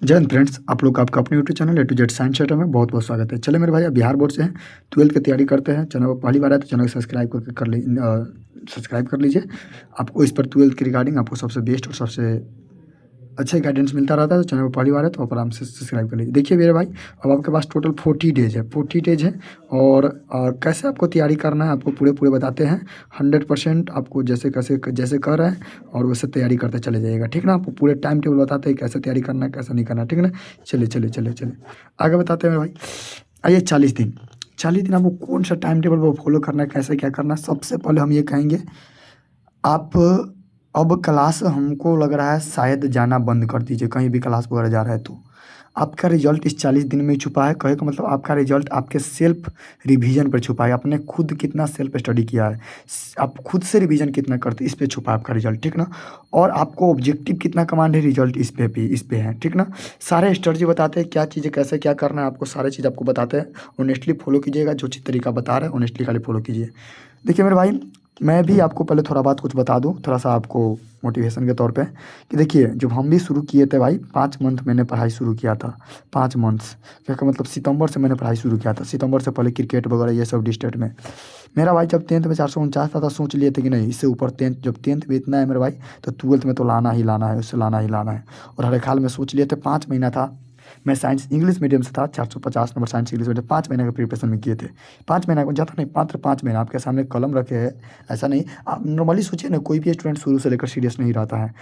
जय हिंद फ्रेंड्स, आप लोग का आपका अपने YouTube channel A to Z science centre में बहुत बहुत स्वागत है। चले मेरे भाई, अब बिहार बोर्ड से हैं, 12th की तैयारी करते हैं। चैनल पर पहली बार है तो चैनल को सब्सक्राइब कर लीजिए। आपको इस पर 12th के रिगार्डिंग आपको सबसे बेस्ट और सबसे अच्छा गाइडेंस मिलता रहता है। तो चैनल पर पहली बार है तो आप आराम से सब्सक्राइब कर लीजिए। देखिए मेरे भाई, अब आपके पास टोटल 40 डेज है और कैसे आपको तैयारी करना है आपको पूरे बताते हैं। 100% आपको जैसे कर रहे हैं और वैसे तैयारी करते चले जाइएगा, ठीक ना। आपको पूरे टाइम टेबल बताते हैं कैसे तैयारी करना है कैसे नहीं करना है, ठीक ना। चलिए आगे बताते हैं मेरे भाई। आइए, 40 दिन आपको कौन सा टाइम टेबल वो फॉलो करना है, कैसे क्या करना है। सबसे पहले हम ये कहेंगे, आप अब क्लास हमको लग रहा है शायद जाना बंद कर दीजिए। कहीं भी क्लास वगैरह जा रहा है तो आपका रिजल्ट इस 40 दिन में ही छुपा है। कहे का मतलब आपका रिजल्ट आपके सेल्फ रिवीजन पर छुपा है। आपने खुद कितना सेल्फ स्टडी किया है, आप खुद से रिवीजन कितना करते इस पे छुपा है आपका रिजल्ट, ठीक ना। और आपको ऑब्जेक्टिव कितना कमांड है, रिजल्ट इस पे है, ठीक ना। सारे स्ट्रेटजी बताते हैं, क्या चीज़ें कैसे क्या करना है आपको, सारे चीज़ आपको बताते हैं। ऑनेस्टली फॉलो कीजिएगा, जो चीज़ तरीका बता रहे हैं ऑनेस्टली खाली फॉलो कीजिए। देखिए मेरे भाई, मैं भी आपको पहले थोड़ा बात कुछ बता दूँ, थोड़ा सा आपको मोटिवेशन के तौर पे, कि देखिए जब हम भी शुरू किए थे भाई, 5 मंथ मैंने पढ़ाई शुरू किया था। 5 मंथ्स क्या का मतलब, सितंबर से मैंने पढ़ाई शुरू किया था। सितंबर से पहले क्रिकेट वगैरह ये सब डिस्ट्रिक्ट में मेरा भाई, जब 10th में 449 था तो सोच लिए थे कि नहीं इससे ऊपर 10th, जब 10th में इतना है मेरे भाई तो 12th में तो लाना ही लाना है, उससे लाना ही लाना है। और हर एक हाल में सोच लिए थे। 5 महीना था, मैं साइंस इंग्लिश मीडियम से था, 450 नंबर साइंस इंग्लिश मीडियम, 5 महीने का प्रिपरेशन में किए थे। 5 महीना को ज़्यादा नहीं, मात्र 5 महीना आपके सामने कलम रखे है। ऐसा नहीं, आप नॉर्मली सोचिए ना, कोई भी स्टूडेंट शुरू से लेकर सीरियस नहीं रहता है।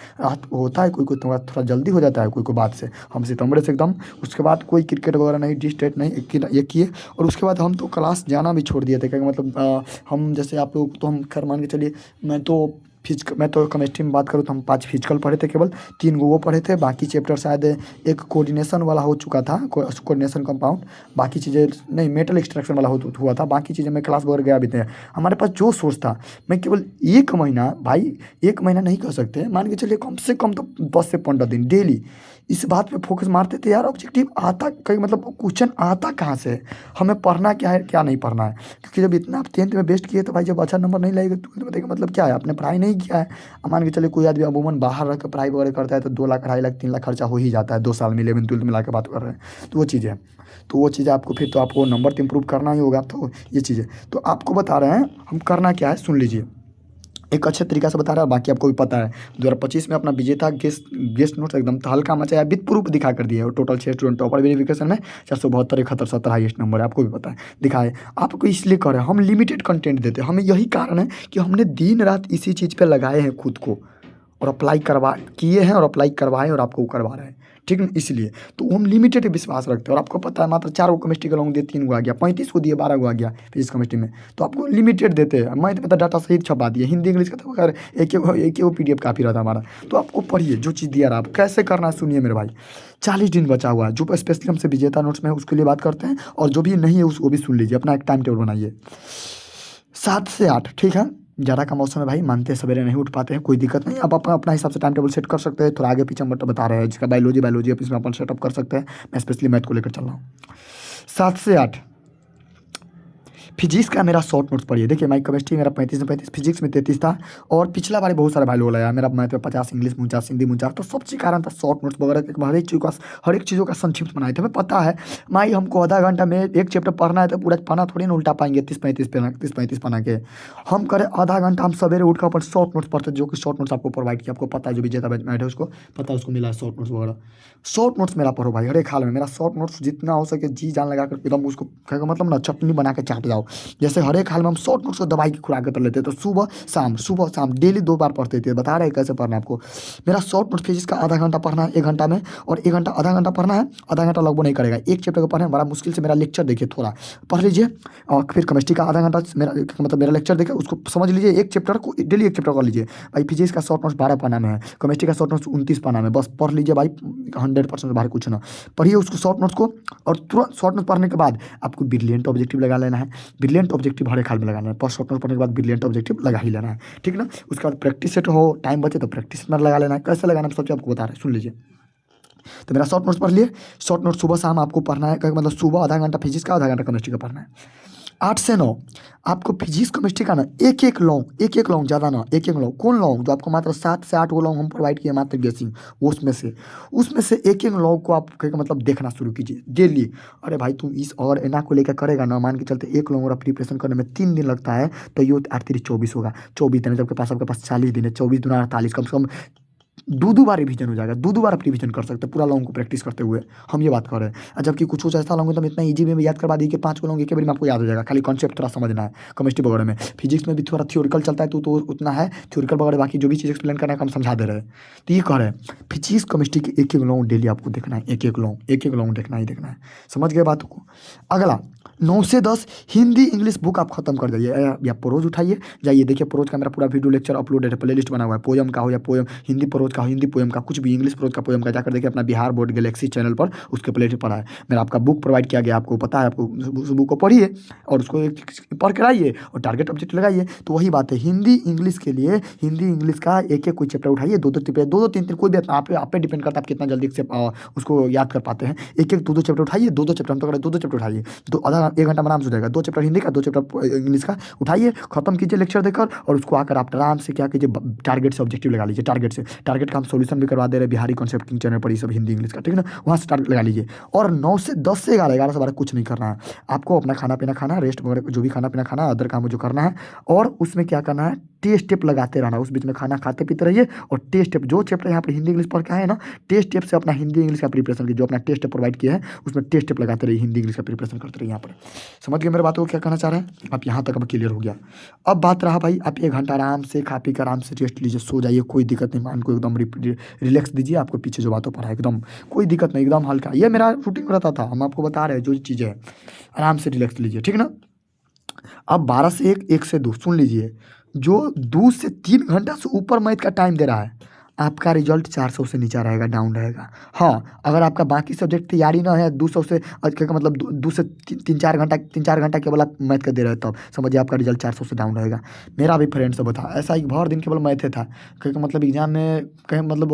होता है कोई कोई थोड़ा जल्दी हो जाता है कोई कोई बात से। हम सितंबर से एकदम, उसके बाद कोई क्रिकेट वगैरह नहीं, डिस्ट्रेक्ट नहीं, ये किए। और उसके बाद हम तो क्लास जाना भी छोड़ दिए थे, क्या मतलब हम जैसे आप लोग तो हम खैर मान के चलिए, मैं तो केमिस्ट्री में बात करूँ तो हम 5 फिजिकल पढ़े थे, केवल 3 वो पढ़े थे। बाकी चैप्टर शायद एक कोऑर्डिनेशन वाला हो चुका था, कोऑर्डिनेशन कंपाउंड। बाकी चीज़ें नहीं, मेटल एक्सट्रैक्शन वाला हुआ था। बाकी चीज़ें मैं क्लास वगैरह गया भी थे। हमारे पास जो सोर्स था, मैं केवल 1 महीना भाई, 1 महीना नहीं कह सकते, मान के चलिए कम से कम तो 10 से 15 दिन डेली इस बात पे फोकस मारते थे यार। ऑब्जेक्टिव आता कहीं मतलब क्वेश्चन आता कहाँ से, हमें पढ़ना क्या है क्या नहीं पढ़ना है। क्योंकि जब इतना आप 10th में बेस्ट किए तो भाई जब अच्छा नंबर नहीं लाएगा तो बताइए मतलब क्या है, आपने पढ़ाई नहीं किया है। अब मान के चलिए कोई आदमी अमूमन बाहर रह कर पढ़ाई वगैरह करता है तो 2 लाख 2.5 लाख 3 लाख खर्चा हो ही जाता है 2 साल में, 11th 12th मिला के बात कर रहे हैं। तो वो चीज़ें हैं, तो वो चीज़ें आपको फिर तो आपको नंबर तो इम्प्रूव करना ही होगा। तो ये चीज़ें तो आपको बता रहे हैं हम करना क्या है, सुन लीजिए। एक अच्छे तरीका से बता रहा है, बाकी आपको भी पता है। 2025 में अपना विजेता गेस्ट नोट्स एकदम हल्का मचाया, विद प्रूफ दिखा कर दिया है। और टोटल 6 स्टूडेंट टॉपर वेरिफिकेशन में 472, 71, 70 हाईएस्ट नंबर है, आपको भी पता है। दिखाए आपको इसलिए कर रहे हैं, हम लिमिटेड कंटेंट देते हैं। हमें यही कारण है कि हमने दिन रात इसी चीज़ पे लगाए हैं खुद को, और अप्लाई करवा किए हैं और अप्लाई करवाए और आपको करवा रहे हैं, ठीक है। इसलिए तो हम लिमिटेड विश्वास रखते हैं। और आपको पता है मात्र 4 को केमिस्ट्री का लॉन्ग दिए, 3 को आ गया, 35 को दिए, 12 को आ गया फिजिक्स केमिस्ट्री में। तो आपको लिमिटेड देते हैं। मैथ में तो डाटा सहित छपा दिए, हिंदी इंग्लिश का तो खैर एक PDF काफ़ी रहता हमारा। तो आपको पढ़िए जो चीज़ दिया रहा, आप कैसे करना है सुनिए मेरे भाई। 40 दिन बचा हुआ है, जो स्पेशली हमसे विजेता नोट्स में है उसके लिए बात करते हैं, और जो भी नहीं है उसको भी सुन लीजिए। अपना एक टाइम टेबल बनाइए, 7 से 8, ठीक है। ज़्यादा का मौसम है भाई, मानते सवेरे नहीं उठ पाते हैं, कोई दिक्कत नहीं। आप अपना अपना हिसाब से टाइम टेबल सेट कर सकते हैं। थोड़ा आगे पीछे हम बता रहे हैं, जिसका बायोलॉजी आप इसमें अपन सेटअप कर सकते हैं। मैं स्पेशली मैथ को लेकर चल रहा हूँ। 7 से 8 फिजिक्स का मेरा शॉर्ट नोट्स पढ़िए। देखिए माई केमिस्ट्री मेरा 35 में 35, फिजिक्स में 33 था। और पिछला बार बहुत सारे भाई लोग लगाया, मेरा मैथ में 50, इंग्लिश में 49, हिंदी में 49। तो सबसे कारण था शॉर्ट नोट्स वगैरह, हर एक चीज़ों का संक्षिप्त बनाए थे। हमें पता है माई हमको आधा घंटा में एक चैप्टर पढ़ना है तो पूरा पढ़ना थोड़ी ना उल्टा पाएंगे 30-35 पढ़ा के। हम करें आधा घंटा, हम सवेरे उठ कर अपन शॉर्ट नोट्स पढ़ते, जो कि शॉर्ट नोट्स आपको प्रोवाइड किया। आपको पता है जो विजेता बैच है उसको पता है, उसको मिला है शॉर्ट नोट्स वगैरह। शॉर्ट नोट्स मेरा पढ़ो भाई, हर एक हाल में मेरा शॉर्ट नोट्स जितना हो सके जी जान लगा कर एकदम उसको मतलब ना चटनी बना के चाट जाओ। जैसे हर एक हाल में हम शॉर्ट नोट्स को दवाई की खुराक कर लेते हैं। तो सुबह शाम डेली 2 बार पढ़ते थे। बता रहे हैं कैसे पढ़ना आपको। मेरा शॉर्ट नोट फिजिक्स का आधा घंटा पढ़ना है 1 घंटा में, और 1 घंटा आधा घंटा पढ़ना है। आधा घंटा लगभग नहीं करेगा, एक चैप्टर को पढ़ने में बड़ा मुश्किल से। मेरा लेक्चर देखिए, थोड़ा पढ़ लीजिए, और फिर केमिस्ट्री का आधा घंटा मेरा लेक्चर देखिए, उसको समझ लीजिए। एक चैप्टर को डेली एक चैप्टर कर लीजिए भाई। फिजिक्स का शॉर्ट नोट्स 12 पन्ना में है, केमिस्ट्री का शॉर्ट नोट्स 29 पन्ना में, बस पढ़ लीजिए भाई। 100% बाहर कुछ ना पढ़िए उसको शॉर्ट नोट्स को। और तुरंत शॉर्ट नोट्स पढ़ने के बाद आपको ब्रिलियंट ऑब्जेक्टिव लगा लेना है। ब्रिलियंट ऑब्जेक्टिव हर एक हाल में लगाना है। शॉर्ट नोट पढ़ने के बाद ब्रिलियंट ऑब्जेक्टिव लगा ही लेना है, ठीक ना। उसके बाद प्रैक्टिस सेट हो, टाइम बचे तो प्रैक्टिस में लगा लेना है। कैसे लगाना है सब चीज़ आपको बता रहे हैं, सुन लीजिए। तो मेरा शॉर्ट नोट्स पढ़ लिए। शॉर्ट नोट सुबह शाम आपको पढ़ना है, मतलब सुबह आधा घंटा फिजिक्स का, आधा घंटा केमिस्ट्री का पढ़ना है। 8 से 9 आपको फिजिक्स केमिस्ट्री का ना एक एक लॉन्ग ज़्यादा ना एक एक लॉन्ग कौन लॉन्ग जो आपको मात्र 7 से 8 वो लॉन्ग हम प्रोवाइड किए मात्र गेसिंग उसमें से एक एक लॉन्ग को आप कहकर मतलब देखना शुरू कीजिए डेली। अरे भाई तुम इस और एना को लेकर करेगा ना, मान के चलते एक लॉन्ग और प्रिपरेशन करने में 3 दिन लगता है, तो ये 8 3 24 होगा, 24 दिन जबकि पास आपके पास 40 दिन है, 24 दूना 48, कम से कम दो बार रिवीजन हो जाएगा, दो बार आप रिवीजन कर सकते हैं पूरा लॉन्ग को प्रैक्टिस करते हुए। हम ये बात कर रहे हैं। जबकि कुछ ऐसा लॉन्ग तो हम इतना इजी में याद करवा दी कि 5 को लॉन्ग एक बार में आपको याद हो जाएगा, खाली कॉन्सेप्ट थोड़ा समझना है। केमिस्ट्री वगैरह में, फिजिक्स में भी थोड़ा थ्योरिकल चलता है, तो उतना है थ्योरिकल वगैरह, बाकी जो भी चीज़ एक्सप्लेन करना है हम समझा दे रहे हैं। तो ये कह रहे हैं फिजिक्स केमिस्ट्री के एक एक लॉन्ग डेली आपको देखना है, एक एक लॉन्ग देखना ही देखना है। समझ गए बातों को। अगला 9 से 10 हिंदी इंग्लिश बुक आप खत्म कर जाइए, या प्रोज उठाइए, जाइए देखिए प्रोज का मेरा पूरा वीडियो लेक्चर अपलोडेड है, प्लेलिस्ट बना हुआ है, पोयम का हो या पोयम हिंदी प्रोज का हो, हिंदी पोयम का, कुछ भी इंग्लिश प्रोज का पोयम का, जाकर देखिए अपना बिहार बोर्ड गैलेक्सी चैनल पर उसके प्लेलिस्ट पड़ा है। मेरा आपका बुक प्रोवाइड किया गया, आपको पता है, आपको उस बुक को पढ़िए और उसको पढ़ कर आइए और टारगेट ऑब्जेक्ट लगाइए। तो वही बात है, हिंदी इंग्लिश के लिए हिंदी इंग्लिश का एक कोई चैप्टर उठाइए, दो 3 कोई भी, आप पे डिपेंड करता है आप कितना जल्दी से उसको याद कर पाते हैं। एक दो चैप्टर उठाइए, दो चैप्टर हम तो करें, दो चैप्टर उठाइए, तो आधा 1 घंटा में आराम से हो जाएगा। 2 चैप्टर हिंदी का, 2 चैप्टर इंग्लिश का उठाइए, खत्म कीजिए लेक्चर देकर, और उसको आकर आप आराम से क्या कीजिए, टारगेट से ऑब्जेक्टिव लगा लीजिए। टारगेट का हम सोल्यूशन भी करवा दे रहे हैं बिहारी कॉन्सेप्ट किंग चैनल पर, ये सब हिंदी इंग्लिश का, ठीक है ना, वहाँ से टारगेट लगा लीजिए। और 9 से 10 से 11, 11 से 12 कुछ नहीं करना है आपको, अपना खाना पीना खाना, रेस्ट वगैरह जो भी खाना पीना खाना, अदर काम जो करना है, और उसमें क्या करना है, टेस्ट स्टेप लगाते रहना, उस बीच में खाना खाते पीते रहिए, और टेस्ट स्टेप जो चैप्टर यहाँ पर हिंदी इंग्लिश पढ़ के आए ना, टेस्ट स्टेप से अपना हिंदी इंग्लिश का प्रिपरेशन कीजिए, जो अपना टेस्ट प्रोवाइड किया है उसमें टेस्ट स्टेप लगाते रहिए, हिंदी इंग्लिश का प्रिपरेशन करते रहिए। यहाँ पर समझ गए मेरे बात को क्या कहना चाह रहे हैं आप, यहाँ तक अब क्लियर हो गया। अब बात रहा भाई, आप 1 घंटा आराम से खा पी कर आराम से रेस्ट लीजिए, सो जाइए, कोई दिक्कत नहीं, माइंड को एकदम रिलैक्स दीजिए, आपको पीछे जो बातों पढ़ा है एकदम कोई दिक्कत नहीं, एकदम हल्का, ये मेरा रूटीन रहता था, हम आपको बता रहे हैं जो चीज़ें है, आराम से रिलैक्स लीजिए, ठीक ना। अब 12 से 1, 1 से 2 सुन लीजिए, जो 2 से 3 घंटा से ऊपर मैथ का टाइम दे रहा है, आपका रिजल्ट 400 से नीचा रहेगा, डाउन रहेगा। हाँ, अगर आपका बाकी सब्जेक्ट तैयारी ना है, 200 से का मतलब 2 से 3-4 घंटा केवल आप मैथ का दे रहे हैं, तब समझिए आपका रिजल्ट 400 से डाउन रहेगा। मेरा भी फ्रेंड सब था ऐसा, एक भर दिन केवल मैथे था, क्योंकि मतलब एग्जाम में कहीं मतलब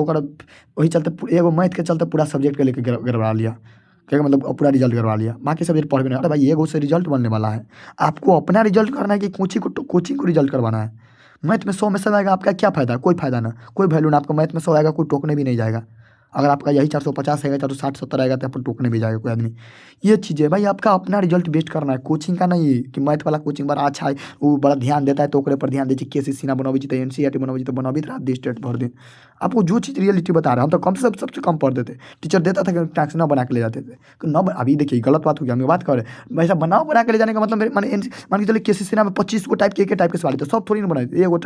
वही चलते, एगो मैथ के चलते पूरा सब्जेक्ट के लेकर गड़बड़ा लिया, क्या मतलब पूरा रिजल्ट करवा लिया, बाकी सब्जेक्ट पढ़ भी नहीं। अरे भाई एगो से रिजल्ट बनने वाला है, आपको अपना रिजल्ट करना है कि कोचिंग को रिजल्ट करवाना है। मैथ में 100 में 100 आएगा, आपका क्या फ़ायदा, कोई फ़ायदा ना, कोई वैल्यू ना, आपका मैथ में 100 आएगा, कोई टोकने भी नहीं जाएगा। अगर आपका यही 450 आएगा, 460-70 आएगा, तो आप टोकने भी जाएगा कोई आदमी। ये चीज़ है भाई, आपका अपना रिजल्ट बेस्ट करना है, कोचिंग का नहीं कि मैथ वाला कोचिंग बड़ा अच्छा है, वो बड़ा ध्यान देता है तो ओकरे पर ध्यान दीजिए, KCC ना बनाओ तो NCERT बनाओ तो बनाओ रात दिन स्टेट भर दिन। आपको जो चीज़ रियलिटी बता रहे हैं, हम तो कम से सबसे कम पढ़ देते, टीचर देता था कि टैक्स ना बना के ले जाते थे, न अभी देखिए गलत बात हो गया, हम बात कर रहे हैं वैसा बनाओ, बना के ले जाने का मतलब मान के चलिए KCC ना में 25 को टाइप के टाइप के सवाल थे, सब थोड़ी ना बनाए, एगो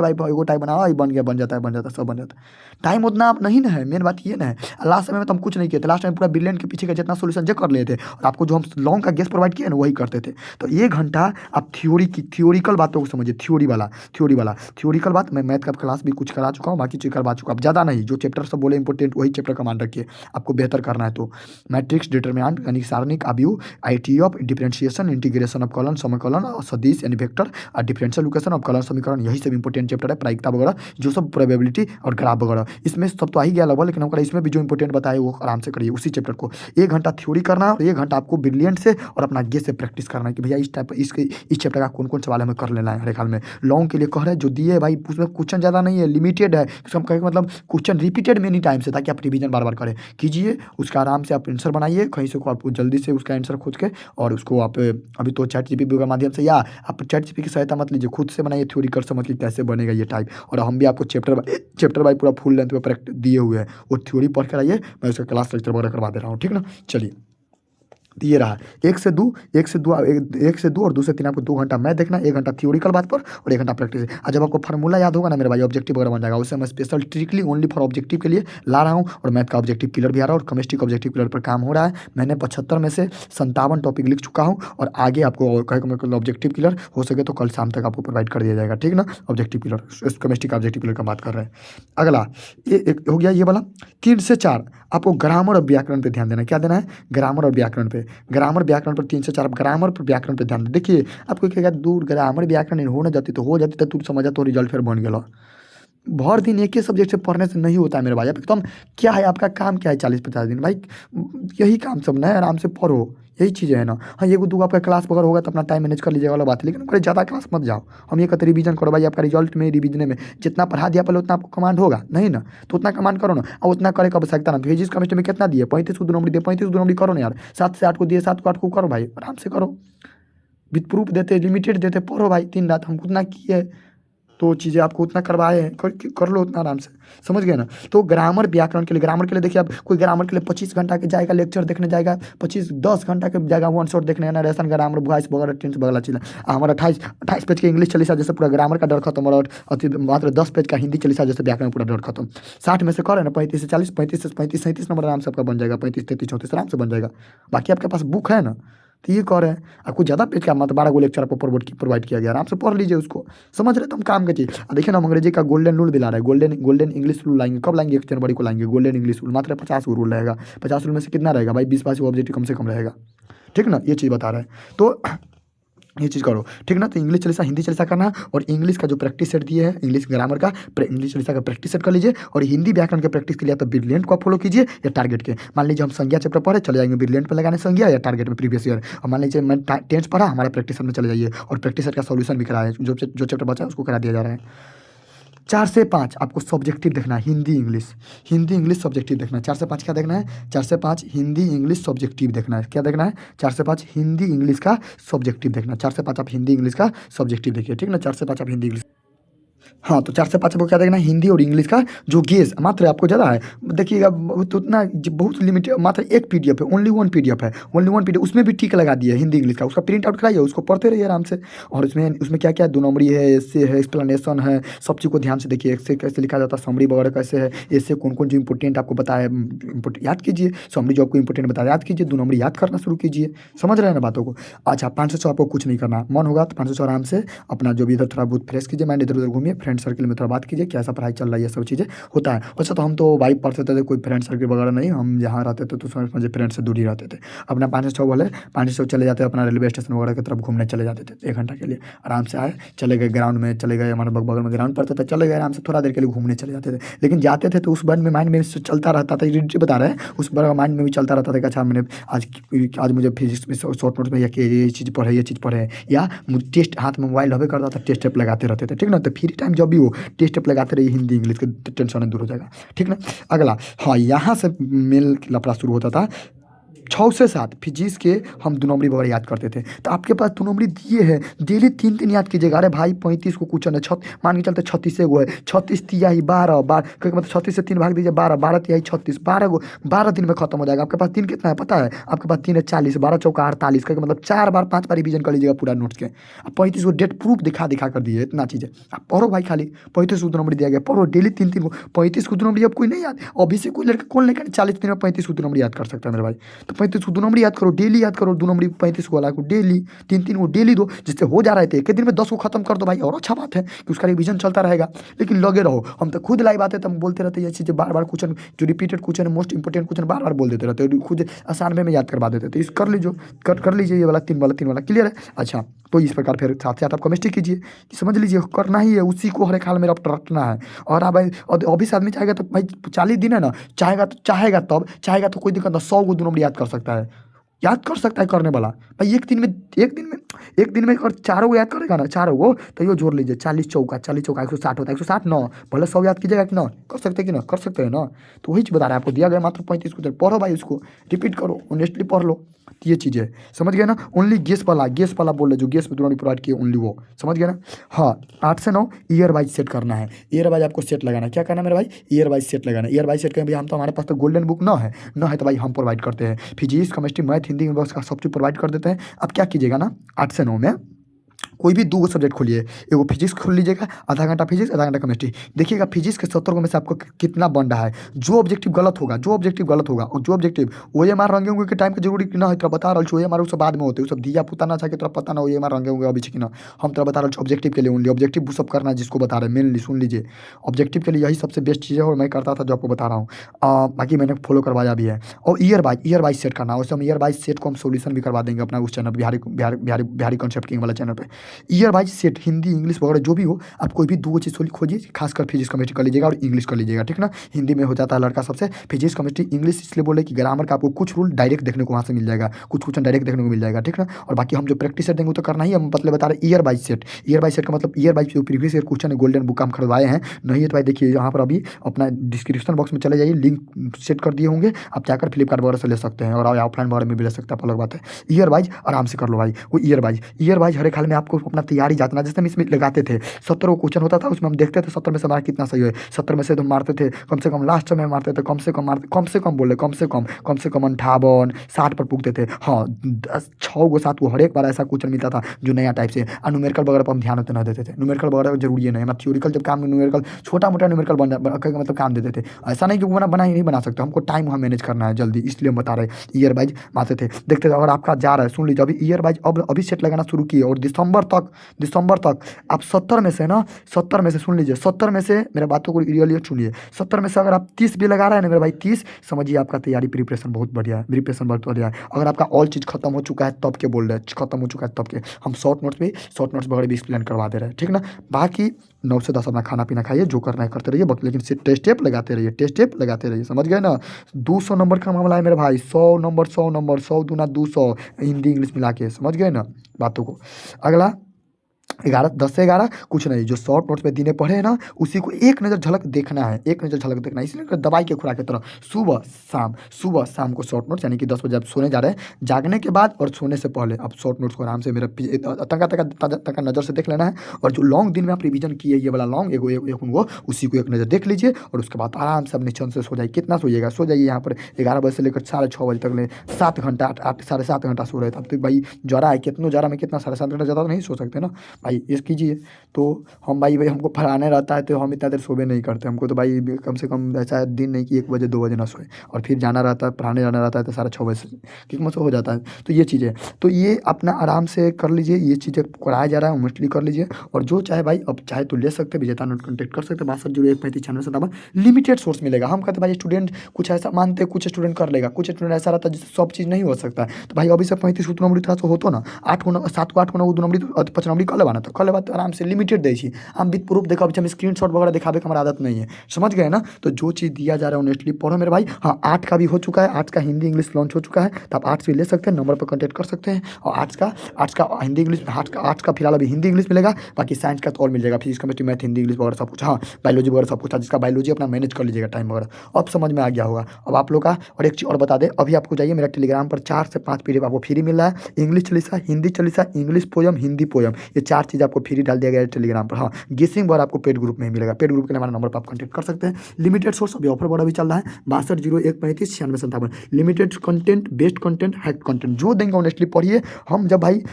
टाइप बनाओ, बन गया, बन जाता है, सब बन जाता है। टाइम उतना आप नहीं ना है, मेन बात ये ना है। लास्ट समय में तो हम कुछ नहीं किए थे, लास्ट टाइम पूरा ब्रिलियंट के पीछे का जितना सोल्यूशन चेक कर लेते थे, और आपको जो हम लॉन्ग का गेस प्रोवाइड किया ना वही करते थे। तो 1 घंटा आप थ्योरिकल बातों को समझिए, थ्योरिकल बात। मैं मैथ का क्लास भी कुछ करा चुका हूँ, बाकी चीज़ करवा चुका हूँ, अब ज़्यादा नहीं, जो चैप्टर सब बोले इंपॉर्टेंट वही चैप्टर का मान रखिए, आपको बेहतर करना है तो। मैट्रिक्स, डिटरमिनेंट यानी सारणिक, अवयव, ITF, डिफरेंशिएशन, इंटीग्रेशन ऑफ कॉलन, समकलन और सदिश यानी वेक्टर, और डिफरेंशियल इक्वेशन ऑफ कॉलन समीकरण, यही सब इंपॉर्टेंट चैप्टर है, प्रायिकता वगैरह जो सब प्रोबेबिलिटी और ग्राफ वगैरह, इसमें सब तो आ ही गया लगभग, लेकिन हम इसमें भी जो इंपॉर्टेंट बताए वो आराम से करिए उसी चैप्टर को। 1 घंटा थ्योरी करना है और 1 घंटा आपको ब्रिलियंट से और अपना गेस से प्रैक्टिस करना है कि भैया इस चैप्टर का कौन कौन सवाल हमें कर लेना है हर हाल में। लॉन्ग के लिए कह रहे हैं जो दिए भाई, उसमें क्वेश्चन ज़्यादा नहीं है, लिमिटेड है, इसका मतलब क्वेश्चन रिपीटेड मेनी टाइम से, ताकि आप रिवीजन बार बार करें कीजिए, उसका आराम से आप आंसर बनाइए कहीं से, आप जल्दी से उसका आंसर खोज के, और उसको आप अभी तो ChatGPT के माध्यम से, या आप ChatGPT की सहायता मत लीजिए, खुद से बनाइए, थ्योरी कर समझ के कैसे बनेगा ये टाइप। और हम भी आपको चैप्टर बाई पूरा फुल लेंथ पे दिए हुए हैं, वो थ्योरी पढ़ कर आइए, मैं उसका क्लास लेक्चर वगैरह करवा दे रहा हूँ, ठीक ना। चलिए ये रहा 1 से 2 और 2 से 3 आपको 2 घंटा मैथ देखना, 1 घंटा थ्योरिकल बात पर और 1 घंटा प्रैक्टिस। और जब आपको फार्मूला याद होगा ना मेरे भाई, ऑब्जेक्टिव वगैरह बन जाएगा, उससे मैं special tricky only for objective के लिए ला रहा हूँ, और मैथ का ऑब्जेक्टिव क्लियर भी आ रहा है, और केमिस्ट्री का ऑब्जेक्टिव क्लियर पर काम हो रहा है। मैंने 75 में से 57 टॉपिक लिख चुका हूँ, और आगे आपको ऑब्जेक्टिव क्लियर हो सके तो कल शाम तक आपको प्रोवाइड कर दिया जाएगा, ठीक ना। ऑब्जेक्टिव क्लियर, केमिस्ट्री का ऑब्जेक्टिव क्लियर का बात कर रहे हैं। अगला ये एक हो गया, ये वाला 3 से 4 आपको ग्रामर और व्याकरण पे ध्यान देना है। क्या देना है? ग्रामर और व्याकरण पे। ग्रामर व्याकरण पर 3 से 4 आप ग्रामर पर व्याकरण पे ध्यान दें। देखिए आपको क्या दूर ग्रामर व्याकरण हो ना जाती तो हो जाती, तो तू समझा तो रिजल्ट फिर बन गया। भर दिन एक ही सब्जेक्ट से पढ़ने से नहीं होता है मेरे भाई। अब एकदम क्या है आपका काम, क्या है 40-50 दिन भाई, यही काम सब ना है, आराम से पढ़ो, यही चीज़ें है ना। हाँ, एगो दूगो आपका क्लास वगैरह होगा तो अपना टाइम मैनेज कर लीजिएगा वाला बात है, लेकिन कोई ज़्यादा क्लास मत जाओ। हम ये कहते रिवीजन करो भाई, आपका रिजल्ट में रिवीजन में जितना पढ़ा दिया पहले उतना आपको कमांड होगा नहीं ना, तो उतना कमांड करो ना। और उतना करे का आवश्यकता ना, फिजिक्स केमिस्ट्री में कितना दिए 35 को 2 नंबर दिए, 35 को 2 नंबर करो ना यार, 7 से 8 को दिए, 7 को 8 को करो भाई, आराम से करो। विथ प्रूफ देते, लिमिटेड देते, पढ़ो भाई दिन रात, हम उतना किए तो चीज़ें आपको उतना करवाए हैं, कर लो उतना आराम से, समझ गए ना। तो ग्रामर व्याकरण के लिए, ग्रामर के लिए देखिए, आप कोई ग्रामर के लिए 25 घंटा के जाएगा लेक्चर देखने जाएगा, 10 घंटा के जाएगा वन शॉट देखने, नरेशन ग्रामर वॉइस वगैरह टेंस वगैरह चीज़। हमारा 28 पेज के इंग्लिश चालीसा जैसे पूरा ग्रामर का डर खत्म, और अति मात्र 10 पेज का हिंदी चालीसा जैसे व्याकरण पूरा डर खत्म। 60 में से करें ना 35 से 40, 35 से 35 37 नंबर आराम से आपका बन जाएगा, 35 33 34 आराम से बन जाएगा। बाकी आपके पास बुक है ना, तो ये कह रहे हैं आपको ज़्यादा पेज का मतलब 12 गो लेक्चर आपको प्रोवाइड किया गया, आराम से पढ़ लीजिए उसको, समझ रहे तो हम काम का चीज़। देखिए ना, हम अंग्रेजी का गोल्डन रूल भी ला रहे हैं, गोल्डन इंग्लिश रूल लाएंगे, कब लाएंगे 1 जनवरी को लाएंगे गोल्डन इंग्लिश रूल, मात्र 50 रूल रहेगा। 50 रूल में से कितना रहेगा भाई, 20-22 ऑब्जेक्टिव कम से कम रहेगा, ठीक ना, ये चीज़ बता रहे हैं। तो ये चीज़ करो, ठीक ना। तो इंग्लिश चालीसा हिंदी चालीसा करना है, और इंग्लिश का जो प्रैक्टिस सेट दिए है, इंग्लिश ग्रामर का इंग्लिश चालीसा का प्रैक्टिस सेट कर लीजिए। और हिंदी व्याकरण के प्रैक्टिस के लिए तो ब्रिलियंट को आप फॉलो कीजिए या टारगेट के। मान लीजिए हम संज्ञा चैप्टर पढ़े, चले जाएंगे ब्रिलियंट पे लगाने संज्ञा, या टारगेट में प्रीवियस ईयर। और मान लीजिए मैं टेंस पढ़ा, हमारा प्रैक्टिस सेट में चले जाइए, और प्रैक्टिस सेट का सोल्यूशन भी कराया, जो चैप्टर बचा है उसको करा दिया जा रहा है। 4 से 5 आपको सब्जेक्टिव देखना है, हिंदी इंग्लिश सब्जेक्टिव देखना है। 4 से 5 क्या देखना है, 4 से 5 हिंदी इंग्लिश सब्जेक्टिव देखना है। क्या देखना है, 4 से 5 हिंदी इंग्लिश का सब्जेक्टिव देखना है। 4 से 5 आप हिंदी इंग्लिश का सब्जेक्टिव देखिए, ठीक ना। 4 से 5 आप हिंदी इंग्लिश, हाँ, तो 4 से 5 आपको क्या देखना है, हिंदी और इंग्लिश का जो गेज मात्र आपको ज़्यादा है, देखिएगा तो उतना बहुत लिमिटेड, मात्र एक पीडीएफ है, ओनली वन पीडीएफ है, ओनली वन पीडीएफ, उसमें भी टिक लगा दिया है हिंदी इंग्लिश का, उसका प्रिंट आउट कराइए, उसको पढ़ते रहिए आराम से। और उसमें क्या क्या 2 नंबरी है, ऐसे है, एक्सप्लेनेशन है, सब चीज़ को ध्यान से देखिए, ऐसे कैसे लिखा जाता है, समरी वगैरह कैसे है, ऐसे कौन कौन जो इंपॉर्टेंट आपको बताया, याद कीजिए, समरी जो आपको इंपॉर्टेंट बताया याद कीजिए, 2 नंबरी याद करना शुरू कीजिए, समझ रहे हैं ना बातों को। अच्छा, 5 से 6 आपको कुछ नहीं करना, मन होगा तो 5 से 6 आराम से अपना जो भी इधर थोड़ा बहुत फ्रेश कीजिए, माइंड इधर उधर घूमिए, फ्रेंड सर्कल में थोड़ा बात कीजिए, कैसा पढ़ाई चल रहा है, ये सब चीज़ें होता है। वैसे तो हम तो भाई पढ़ते थे, कोई फ्रेंड सर्कल वगैरह नहीं, हम जहाँ रहते थे तो समझे फ्रेंड से दूर ही रहते थे। अपना 5 से 6 वाले 5 से 6 चले जाते, अपना रेलवे स्टेशन वगैरह की तरफ घूमने चले जाते थे, 1 घंटा के लिए आराम से आए, चले गए ग्राउंड में, चले गए, हमारे बगल में ग्राउंड पड़ता था, चले गए आराम से थोड़ा देर के लिए घूमने चले जाते थे। लेकिन जाते थे तो उस बार में माइंड में चलता रहता था, रीड बता रहे हैं, उस बार माइंड में भी चलता रहता था कि अच्छा मैंने आज मुझे फिजिक्स में शॉर्ट नोट्स में या ये चीज़ पढ़े, ये चीज़ पढ़े, या टेस्ट हाथ में मोबाइल हवे करता था, टेस्ट टेप लगाते रहते थे, ठीक ना। तो फ्री टाइम जब भी हो टेस्ट टेप लगाते रहिए, हिंदी इंग्लिश के टेंशन दूर हो जाएगा, ठीक ना। अगला, हाँ, यहाँ से मेल लफड़ा शुरू होता था। 6 से 7 फिजिक्स के हम 2 नंबरी वगैरह याद करते थे, तो आपके पास 2 नंबरी दिए हैं, डेली 3-3 याद कीजिएगा। अरे भाई 35 को क्वेश्चन है, मान के चलते 36 गो है, 36 तिहाई 12 मतलब 36 से 3 भाग दीजिए, 12 12 तिहाई 36, 12 गो, 12 दिन में खत्म हो जाएगा। आपके पास 3 कितना है पता है, आपके पास 3 है 40, 12 चौका 48 का मतलब 4 बार 5 बार रिवीजन कर लीजिएगा पूरा नोट्स के। अब 35 को डेट प्रूफ दिखा कर दिए, इतना चीज़ है, आप पढ़ो भाई, खाली 35 को 2 नंबरी दिया गया, पढ़ो डेली 3-3 को। 35 को 2 नंबरी अब कोई नहीं याद, अभी से कोई लड़का कौन लेकर 40 दिन में 35 को 2 नंबरी याद कर सकता है मेरे भाई। तो 35 को 2 नंबरी याद करो, डेली याद करो, 2 नंबरी 35 वाला को डेली 3-3 को डेली दो, जिससे हो जा रहे थे, एक दिन में 10 को खत्म कर दो भाई, और अच्छा बात है कि उसका रिवीजन चलता रहेगा। लेकिन लगे रहो, हम तो खुद लाइव आते तो हम बोलते रहते ये चीज़ें, बार बार क्वेश्चन जो रिपीटेड क्वेश्चन है, मोस्ट इंपॉर्टेंट क्वेश्चन बार बार बोल देते रहते, खुद आसान वे में याद करवा देते। तो इस कर लीजिए, कर लीजिए, ये वाला 3 वाला क्लियर है। अच्छा, तो इस प्रकार फिर साथ साथ आप केमिस्ट्री कीजिए, समझ लीजिए करना ही है, उसी को हर एक हाल में रटना है। और अब ऑफिस आदमी चाहेगा तो भाई 40 दिन है ना, चाहेगा तो कोई दिक्कत ना, 100 को 2 नंबर याद कर सकता है करने वाला भाई। एक दिन में अगर 4 को याद करेगा ना, 4 को, तो ये जोड़ लीजिए, 40 चौका 160 होता है, 160 9, भले 100 याद कीजिएगा कि ना, कर सकते हैं कि ना, कर सकते हैं ना। तो वही चीज़ बता रहा है आपको, दिया गया मात्र 35 को, पढ़ो भाई, उसको रिपीट करो, ऑनेस्टली पढ़ लो, ये चीज़ है, समझ गए ना। ओनली गेस वाला बोल रहे, जो गेस में तुरंत प्रोवाइड किए, ओनली वो, समझ गए ना। हाँ, 8 से 9 ईयर वाइज सेट करना है, ईयर वाइज आपको सेट लगाना है। क्या करना है मेरे भाई, ईयर वाइज सेट लगाना है। ईयर वाइज सेट करें भैया, हम तो हमारे पास तो गोल्डन बुक ना है तो भाई हम प्रोवाइड करते हैं, physics chemistry math Hindi English का सब चीज़ प्रोवाइड कर देते हैं। अब क्या कीजिएगा ना, 8 से 9 में कोई भी 2 सब्जेक्ट खोलिए, एगो फिजिक्स खोल लीजिएगा, आधा घंटा फिजिक्स, आधा घंटा केमिस्ट्री। देखिएगा फिजिक्स के 70 में से आपको कितना बन रहा है। जो ऑब्जेक्टिव गलत होगा और जो ऑब्जेक्टिव OMR रंगे होंगे के टाइम के जरूरी ना है, तो बता रहा हूँ, OMR सब बाद में होते हैं, सब दिया पुता ना चाहे, तो पता ना OMR रंगे होंगे अभी कि ना। हम तो बता रहा हूँ ऑब्जेक्टिव के लिए, ओनली ऑब्जेक्टिव सब करना है, जिसको बता रहे हैं मेनली सुन लीजिए, ऑब्जेक्टिव के लिए यही सबसे बेस्ट चीज़ है, और मैं करता था जो आपको बता रहा हूँ। बाकी मैंने फॉलो करवाया भी है। और ईयर वाइज सेट करना, वैसे हम ईयर वाइज सेट को हम सोल्यूशन भी करवा देंगे अपना उस चैनल, बिहारी कॉन्सेप्ट किंग वाला चैनल पर। Year wise set Hindi English वगैरह जो भी हो, आप कोई भी 2 चीज़ खोजिए, खासकर फिजिक्स केमिस्ट्री कर लीजिएगा और इंग्लिश कर लीजिएगा, ठीक ना। हिंदी में हो जाता है लड़का सबसे, फिजिक्स केमिस्ट्री इंग्लिश इसलिए बोले कि ग्रामर का आपको कुछ रूल डायरेक्ट देखने को वहाँ से मिल जाएगा, कुछ क्वेश्चन डायरेक्ट देखने को मिल जाएगा, ठीक ना। और बाकी हम जो प्रैक्टिस सेट देंगे वो तो करना ही, हम मतलब बता रहे year by set. Year by set का मतलब ईयर बाई जो प्रीवियस ईयर क्वेश्चन है, गोल्डन बुक हम खरीदवाए हैं। नहीं है तो भाई देखिए यहाँ पर अभी अपना डिस्क्रिप्शन बॉक्स में चले जाइए, लिंक सेट कर दिए होंगे, आप जाकर फ्लिपकार्ट वगैरह से ले सकते हैं और ऑफलाइन वगैरह में भी ले सकते हैं, अलग बात है। ईयर वाइज आराम से कर लो भाई, वो ईयर वाइज हर एक हाल में आपको अपना तैयारी जातना, जैसे हम इसमें लगाते थे 17 क्वेश्चन होता था, उसमें हम देखते थे 70 में से हमारा कितना सही है। 70 में से तो मारते थे कम से कम, लास्ट में मारते थे कम से कम, मारते कम से कम बोले, कम से कम 58 60 पर पूछते थे। हाँ 6 गो 7 गो हर एक बार ऐसा क्वेश्चन मिलता था जो नया टाइप से। और न्यूमेरिकल वगैरह पर हम ध्यान होते ना देते थे, न्यूमेरिकल वगैरह जरूरी नहीं है, हम थ्योरिकल जब काम न्यूमेरिकल छोटा मोटा न्यूमेरिकल मतलब काम देते थे। ऐसा नहीं कि बना ही नहीं बना सकते, हमको टाइम वहाँ मैनेज करना है जल्दी, इसलिए हम बता रहे ईयर वाइज मारते थे, देखते थे। अगर आपका जा रहा है सुन लीजिए, अभी ईयर वाइज अब अभी सेट लगाना शुरू किए और दिसंबर तक आप 70 में से ना, 70 में से सुन लीजिए, 70 में से मेरे बातों को रियली सुनिए, 70 में से अगर आप 30 भी लगा रहे हैं ना मेरे भाई, 30 समझिए आपका तैयारी प्रिपरेशन बहुत बढ़िया है, प्रिपरेशन बहुत बढ़िया है। अगर आपका ऑल चीज़ खत्म हो चुका है तब के बोल रहे हैं, खत्म हो चुका है तब के, हम शॉर्ट नोट्स वगैरह भी एक्सप्लेन करवा दे रहे हैं, ठीक ना। बाकी 9 से 10 अपना खाना पीना खाइए, जो करना है करते रहिए, बट लेकिन सिर्फ टेस्ट लगाते रहिए, टेस्ट लगाते रहिए, समझ गए ना। 200 नंबर का मामला है मेरे भाई, 100 नंबर 100 दूना 200, हिंदी इंग्लिश मिला के, समझ गए ना बातों को। अगला 10 से 11 कुछ नहीं, जो शॉर्ट नोट्स में दिने पढ़े हैं ना उसी को एक नज़र झलक देखना है, एक नज़र झलक देखना है, इसलिए दवाई के खुराक की तरह सुबह शाम को शॉर्ट नोट्स, यानी कि 10 बजे आप सोने जा रहे हैं, जागने के बाद और सोने से पहले आप शॉर्ट नोट्स को आराम से मेरा तका नज़र से देख लेना है। और जो लॉन्ग दिन में आप रिवीजन किए, ये वाला लॉन्ग वो उसी को एक नज़र देख लीजिए और उसके बाद आराम से अपने निश्चिंत से सो जाइए। कितना सोइएगा, सो जाइए यहाँ पर 11 बजे से लेकर 6:30 बजे तक ले 7 घंटा, 8 साढ़े 7 घंटा सो रहे थे। अब तो भाई जरा है, कितना जरा में कितना 7.5 घंटा ज़्यादा तो नहीं सो सकते ना भाई, ये कीजिए। तो हम भाई हमको पढ़ाने रहता है तो हम इतना देर सोबे नहीं करते, हमको तो भाई कम से कम ऐसा दिन नहीं कि 1 बजे 2 बजे ना सोए, और फिर जाना रहता है, पढ़ाने जाना रहता है तो 6:30 बजे से कितना सो हो जाता है। तो ये चीज़ें, तो ये अपना आराम से कर लीजिए, ये चीज़ें कराया जा रहा है मोस्टली कर लीजिए। और जो चाहे भाई अब चाहे तो ले सकते, विजेता नोट कॉन्टेक्ट कर सकते, 6201359697, लिमिटेड सोर्स मिलेगा। हम कहते भाई स्टूडेंट कुछ ऐसा मानते हैं, कुछ स्टूडेंट कर लेगा, कुछ स्टूडेंट ऐसा रहता है जिससे सब चीज़ नहीं हो सकता है। तो भाई अभी से 35 को 2 नंबर था तो होतो ना, 8 को 7 को 8 को 9 2 नंबर 5 नंबर कर लेवाना, तो कर लेवा, तो आराम से लिमिटेड दै छी हम विद प्रूफ देखा, हम स्क्रीनशॉट वगैरह दिखावे का हमारा आदत नहीं है, समझ गए ना। तो जो चीज़ दिया जा रहा है ऑनेस्टली पढ़ो मेरे भाई। हाँ 8 का भी हो चुका है, 8 का हिंदी इंग्लिश लॉन्च हो चुका है, तो आप 8 से ले सकते हैं, नंबर पर कॉन्टेक्ट कर सकते हैं। और 8 का हिंदी इंग्लिश, 8 का फिलहाल अभी हिंदी इंग्लिश मिलेगा, बाकी साइंस का तो और मिल जाएगा, physics chemistry math Hindi English वगैरह सब कुछ। हाँ बायोलॉजी वगैरह सब कुछ था, जिसका बायोलॉजी अपना मैनेज कर लीजिएगा टाइम वगैरह, अब समझ में आ गया होगा अब आप लोग का। और एक चीज़ और बता दें, अभी आपको जाइए मेरा टेलीग्राम पर 4 से 5 पीडीएफ आपको फ्री मिल रहा है, English Chalisa, Hindi Chalisa, English poem, Hindi poem, ये 4 चीज़ आपको फ्री डाल दिया गया है टेलीग्राम पर। हाँ गेसिंग बार आपको पेड ग्रुप में ही मिलेगा, पेड ग्रुप के लिए हमारा नंबर पर आप कॉन्टैक्ट कर सकते हैं। लिमिटेड सोर्स अभी ऑफर बड़ा भी चल रहा है, 6201359697, limited content, best content, hack content जो देंगे ऑनेस्टली पढ़िए। हम जब भाई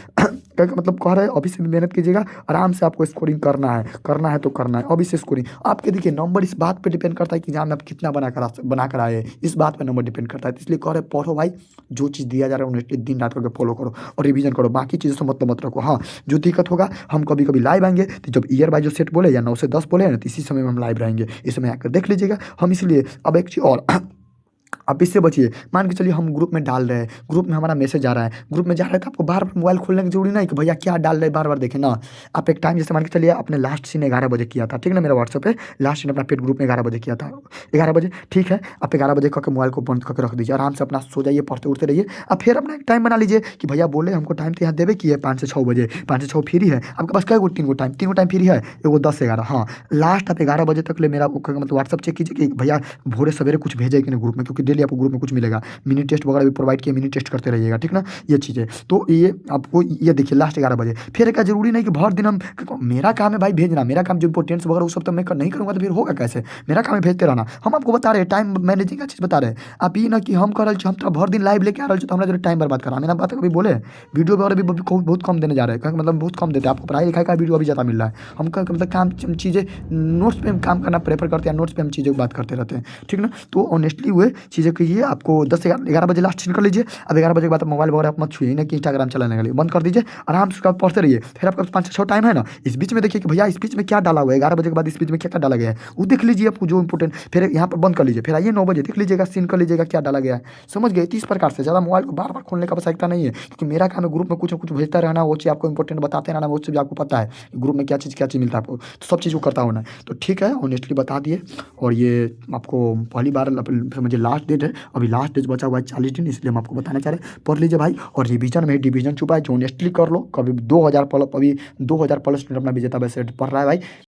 मतलब कह रहे हैं अभी से भी मेहनत कीजिएगा, आराम से आपको स्कोरिंग करना है तो करना है अभी से स्कोरिंग। आपके देखिए नंबर इस बात पे डिपेंड करता है कि एग्जाम में आप कितना बनाकर आए, इस बात पे नंबर डिपेंड करता है। तो इसलिए कह रहे पढ़ो भाई, जो चीज़ दिया जा रहा है ऑनेस्टली दिन रात करके फॉलो करो और रिवीजन करो, बाकी चीज़ों से मतलब मत रखो। हाँ जो दिक्कत होगा, हम कभी कभी लाइव आएंगे, तो जब ईयर बाय जो सेट बोले या 9 से 10 बोले ना, तो इसी समय में हम लाइव रहेंगे, इस समय आकर देख लीजिएगा। हम इसलिए अब एक चीज़ और आप इससे बचिए, मान के चलिए हम ग्रुप में डाल रहे हैं, ग्रुप में हमारा मैसेज आ रहा है, ग्रुप में जा रहा है, तो आपको बार बार मोबाइल खोलने की जरूरी नहीं कि भैया क्या डाल रहे हैं बार बार देखें ना। आप एक टाइम जैसे मान के चलिए आपने लास्ट सीन 11 बजे किया था, ठीक ना, मेरा व्हाट्सएप पे लास्ट सीन अपना पेड ग्रुप में 11 बजे किया था, 11 बजे ठीक है, आप 11 बजे करके मोबाइल को बंद करके रख दीजिए, आराम से अपना सो जाइए, पढ़ते उठते रहिए। अब फिर अपना एक टाइम बना लीजिए कि भैया बोले हमको टाइम तो यहाँ देवे कि 5 से 6 बजे, 5 से 6 फ्री है आपके पास, कई 3 गो टाइम फ्री है, एगो 10 से 11। हाँ लास्ट आप 11 बजे तक ले मेरा मतलब व्हाट्सएप चेक कीजिए कि भैया भोरे सवेरे कुछ भेजे कि नहीं ग्रुप में, क्योंकि डेली आपको ग्रुप में कुछ मिलेगा, मिनी टेस्ट वगैरह भी प्रोवाइड किए, मिनी टेस्ट करते रहिएगा, ठीक ना। ये चीज़ें तो ये आपको ये देखिए लास्ट 11 बजे, फिर क्या जरूरी नहीं कि भर दिन हम, मेरा काम है भाई भेजना, मेरा काम जो इंपॉर्टेंट्स वगैरह वो सब तो मैं नहीं करूँगा, तो फिर होगा कैसे, मेरा काम है भेजते रहना। हम आपको बता रहे हैं टाइम मैनेजिंग का चीज़ बता रहे हैं, आप ये ना कि हम कर रहे हम तो भर दिन लाइव लेके आ रहे तो हमारा जो टाइम बर्बाद करा, मेरा बात कभी बोले वीडियो वगैरह भी बहुत कम देने जा रहे हैं, मतलब बहुत कम देते हैं आपको, पढ़ाई लिखाई का वीडियो अभी ज़्यादा मिल रहा है, हम मतलब काम चीज़ें नोट्स पे हम काम करना प्रेफर करते हैं, नोट्स पे हम चीज़ों की बात करते रहते हैं, ठीक ना। तो ऑनेस्टली हुए चीज़ कीजिए कि ये आपको 10 से 11 बजे लास्ट सीन कर लीजिए। अब 11 बजे के बाद मोबाइल वगैरह आप मत छुइए ना कि इंस्टाग्राम चलाने के लिए बंद कर दीजिए। आराम से उसका पढ़ते रहिए। फिर आपका 5 से 6 टाइम है ना, इस बीच में देखिए कि भैया इस बीच में क्या डाला हुआ है, 11 बजे के बाद इस बीच में क्या-क्या डाला गया है, वो देख लीजिए आपको जो इम्पोर्टेंट। फिर यहाँ पर बंद कर लीजिए। फिर आइए 9 बजे देख लीजिएगा, सीन कर लीजिएगा क्या डाला गया है। समझ गए? तो इस प्रकार से ज़्यादा मोबाइल को बार-बार खोलने का आवश्यकता नहीं है, क्योंकि मेरा काम है ग्रुप में कुछ न कुछ भेजता रहना, वो चीज़ आपको इम्पोर्टेंट बताते रहना, वो चीज़ आपको पता है ग्रुप में क्या चीज़ मिलता है आपको, तो सब चीज़ को करता होना है। तो ठीक है, ऑनेस्टली बता दिए। और ये आपको पहली बार समझिए लास्ट डेट है, अभी लास्ट डेट बचा हुआ है 40 दिन, इसलिए हम आपको बताना चाह रहे हैं। पढ़ लीजिए भाई। और रिवीजन में डिवीजन छुपा है जो ऑनेस्टली कर लो। कभी 2000 प्लस, अभी 2000 प्लस स्टूडेंट अपना विजेता बैच सेट पढ़ रहा है भाई।